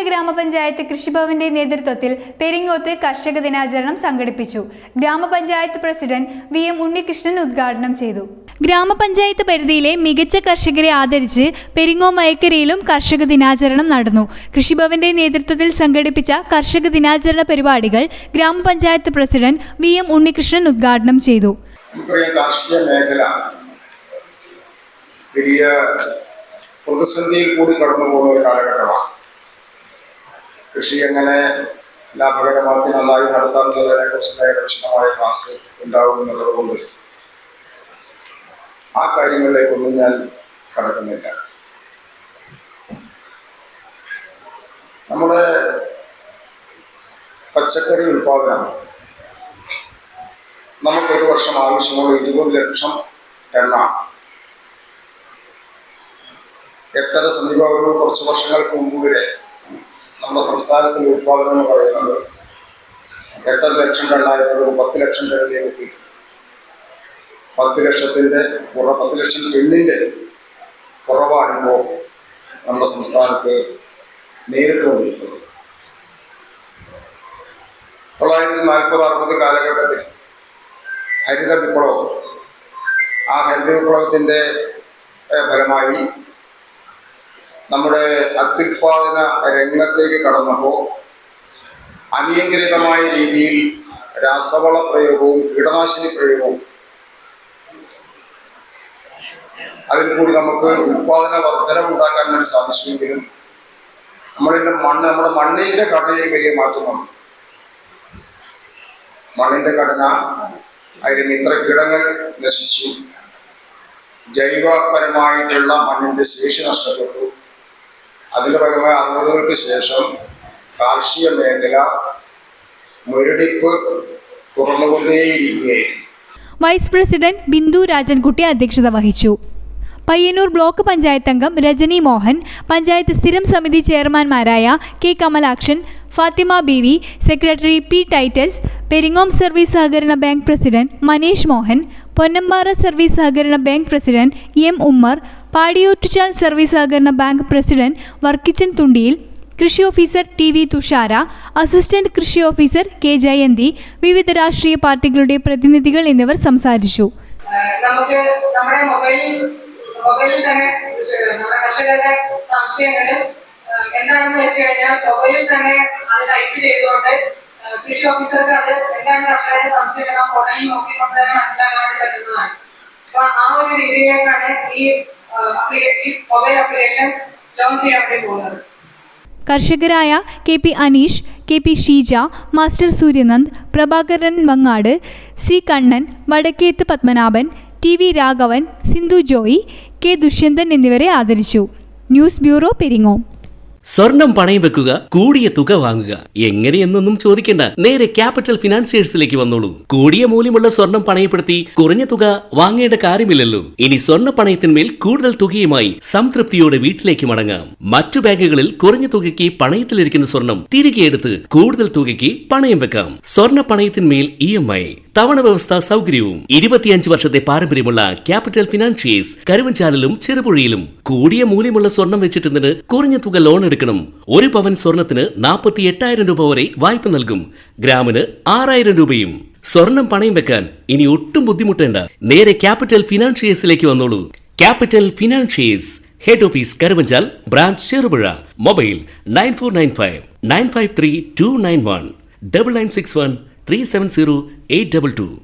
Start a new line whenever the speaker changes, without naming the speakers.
ഗ്രാമപഞ്ചായത്ത് കൃഷിഭവന്റെ നേതൃത്വത്തിൽ പെരിങ്ങോത്ത് കർഷക ദിനാചരണം സംഘടിപ്പിച്ചു. ഗ്രാമപഞ്ചായത്ത് പ്രസിഡന്റ് VM ഉണ്ണികൃഷ്ണൻ ഉദ്ഘാടനം ചെയ്തു. ഗ്രാമപഞ്ചായത്ത് പരിധിയിലെ മികച്ച കർഷകരെ ആദരിച്ച് പെരിങ്ങോം വയക്കരയിലും കർഷക ദിനാചരണം നടന്നു. കൃഷിഭവന്റെ നേതൃത്വത്തിൽ സംഘടിപ്പിച്ച കർഷക ദിനാചരണ പരിപാടികൾ ഗ്രാമപഞ്ചായത്ത് പ്രസിഡന്റ് VM ഉണ്ണികൃഷ്ണൻ ഉദ്ഘാടനം ചെയ്തു.
കാർഷിക മേഖല വലിയ പ്രതിസന്ധിയിൽ കൂടി കടന്നു പോകുന്ന ഒരു കാലഘട്ടമാണ്. കൃഷി എങ്ങനെ ലാഭകരമാക്കി നന്നായി നടത്താമെന്നതിനെ കുറിച്ച് വിശദമായ ക്ലാസ് ഉണ്ടാവുമെന്നുള്ളത് കൊണ്ട് ആ കാര്യങ്ങളിലേക്കൊന്നും ഞാൻ കടക്കുന്നില്ല. നമ്മുടെ പച്ചക്കറി ഉൽപാദനം നമുക്കൊരു വർഷം ആവശ്യമുള്ള 20 ലക്ഷം ടണ്ണാണ്. ഹെക്ടർ സമീപം ഒരു കുറച്ച് വർഷങ്ങൾക്ക് മുമ്പ് വരെ നമ്മുടെ സംസ്ഥാനത്തിൻ്റെ ഉൽപാദനം എന്ന് പറയുന്നത് 8 ലക്ഷം ടണ്ണായിരുന്നത് 10 ലക്ഷം ടണ്ണിലേക്ക് എത്തിയിട്ടുണ്ട്. 10 ലക്ഷം ടണ്ണിൻ്റെ കുറവാണിപ്പോൾ നമ്മുടെ സംസ്ഥാനത്ത് നേരിട്ട് കൊണ്ടിരിക്കുന്നത്. 1940-60 കാലഘട്ടത്തിൽ ഹരിത വിപ്ലവം, ആ ഹരിത വിപ്ലവത്തിൻ്റെ ഫലമായി നമ്മുടെ അത്യുൽപാദന രംഗത്തേക്ക് കടന്നപ്പോൾ അനിയന്ത്രിതമായ രീതിയിൽ രാസവള പ്രയോഗവും കീടനാശിനി പ്രയോഗവും അതിൽ കൂടി നമുക്ക് ഉൽപാദന വർധനവുണ്ടാക്കാൻ വേണ്ടി സാധിച്ചുവെങ്കിലും നമ്മുടെ മണ്ണിൻ്റെ ഘടനയിൽ വലിയ മാറ്റം വന്നു. മണ്ണിൻ്റെ ഘടന, അതിൽ മിത്രകീടങ്ങൾ നശിച്ചു, ജൈവപരമായിട്ടുള്ള മണ്ണിൻ്റെ ശേഷി നഷ്ടപ്പെട്ടു. അതിൻ്റെ പരമായ 60-കൾക്ക് ശേഷം കാർഷിക മേഖല മുരടിപ്പ് തുറന്നുകൊണ്ടേയിരിക്കുകയായിരുന്നു.
വൈസ് പ്രസിഡന്റ് ബിന്ദു രാജൻകുട്ടി അധ്യക്ഷത വഹിച്ചു. പയ്യന്നൂർ ബ്ലോക്ക് പഞ്ചായത്ത് അംഗം രജനി മോഹൻ, പഞ്ചായത്ത് സ്ഥിരം സമിതി ചെയർമാൻമാരായ K Kamalakshan, Fathima Beevi, secretary P Titus, Peringome service സഹകരണ bank president Maneesh Mohan, Ponnampara service സഹകരണ bank president M Ummer, Padiyottuchal service സഹകരണ ബാങ്ക് പ്രസിഡന്റ് വർക്കിച്ചൻ തുണ്ടിയിൽ, കൃഷി ഓഫീസർ TV തുഷാര, അസിസ്റ്റന്റ് കൃഷി ഓഫീസർ K ജയന്തി, വിവിധ രാഷ്ട്രീയ പാർട്ടികളുടെ പ്രതിനിധികൾ എന്നിവർ സംസാരിച്ചു.
നമുക്ക് നമ്മുടെ മൊബൈലിൽ തന്നെ നമ്മുടെ കർഷകരുടെ സംശയങ്ങൾ എന്താണെന്ന് വെച്ച് കഴിഞ്ഞാൽ മൊബൈലിൽ തന്നെ അത് ടൈപ്പ് ചെയ്തുകൊണ്ട് കൃഷി ഓഫീസർക്ക് അത് എന്താണ് കർഷകരുടെ സംശയം നാം ഫോണിൽ നോക്കിക്കൊണ്ട് തന്നെ മനസ്സിലാക്കാൻ വേണ്ടി പറ്റുന്നതാണ്. അപ്പൊ ആ ഒരു രീതിയിലേക്കാണ് ഈ മൊബൈൽ ആപ്ലിക്കേഷൻ ലോഞ്ച് ചെയ്യാൻ വേണ്ടി പോകുന്നത്.
കർഷകരായ KP Aneesh, KP Sheeja, master Suryanand, Prabhakaran Vangad, C Kannan, Vadakketh Padmanabhan, TV Raghavan, Sindhu Joy, K Dushyanthan എന്നിവരെ ആദരിച്ചു. News bureau, Peringome.
സ്വർണം പണയം വെക്കുക, കൂടിയ തുക വാങ്ങുക, എങ്ങനെയെന്നൊന്നും ചോദിക്കേണ്ട. നേരെ ക്യാപിറ്റൽ ഫിനാൻസിയേഴ്സിലേക്ക് വന്നോളൂ. കൂടിയ മൂല്യമുള്ള സ്വർണം പണയപ്പെടുത്തി കുറഞ്ഞ തുക വാങ്ങേണ്ട കാര്യമില്ലല്ലോ. ഇനി സ്വർണ്ണ പണയത്തിന്മേൽ കൂടുതൽ തുകയുമായി സംതൃപ്തിയോടെ വീട്ടിലേക്ക് മടങ്ങാം. മറ്റു ബാങ്കുകളിൽ കുറഞ്ഞ തുകയ്ക്ക് പണയത്തിലിരിക്കുന്ന സ്വർണം തിരികെ എടുത്ത് കൂടുതൽ തുകയ്ക്ക് പണയം വെക്കാം. സ്വർണ്ണ പണയത്തിന്മേൽ EMI തവണ വ്യവസ്ഥ സൗകര്യവും 25 വർഷത്തെ പാരമ്പര്യമുള്ള ക്യാപിറ്റൽ ഫിനാൻഷിയേഴ്സ് കരുവഞ്ചാലിലും ചെറുപുഴയിലും. കൂടിയ മൂല്യമുള്ള സ്വർണം വെച്ചിട്ടുന്നതിന് കുറഞ്ഞ തുക ലോൺ എടുക്കണം. 1 പവൻ സ്വർണത്തിന് 48,000 രൂപ വരെ വായ്പ നൽകും. ഗ്രാമിന് 6,000 രൂപയും. സ്വർണം പണയം വെക്കാൻ ഇനി ഒട്ടും ബുദ്ധിമുട്ടേണ്ട. നേരെ ക്യാപിറ്റൽ ഫിനാൻഷിയേഴ്സിലേക്ക് വന്നോളൂ. Capital financiers, head office Karuvanchal, branch Cherupuzha. Mobile 9495 953 291 9961 370 822.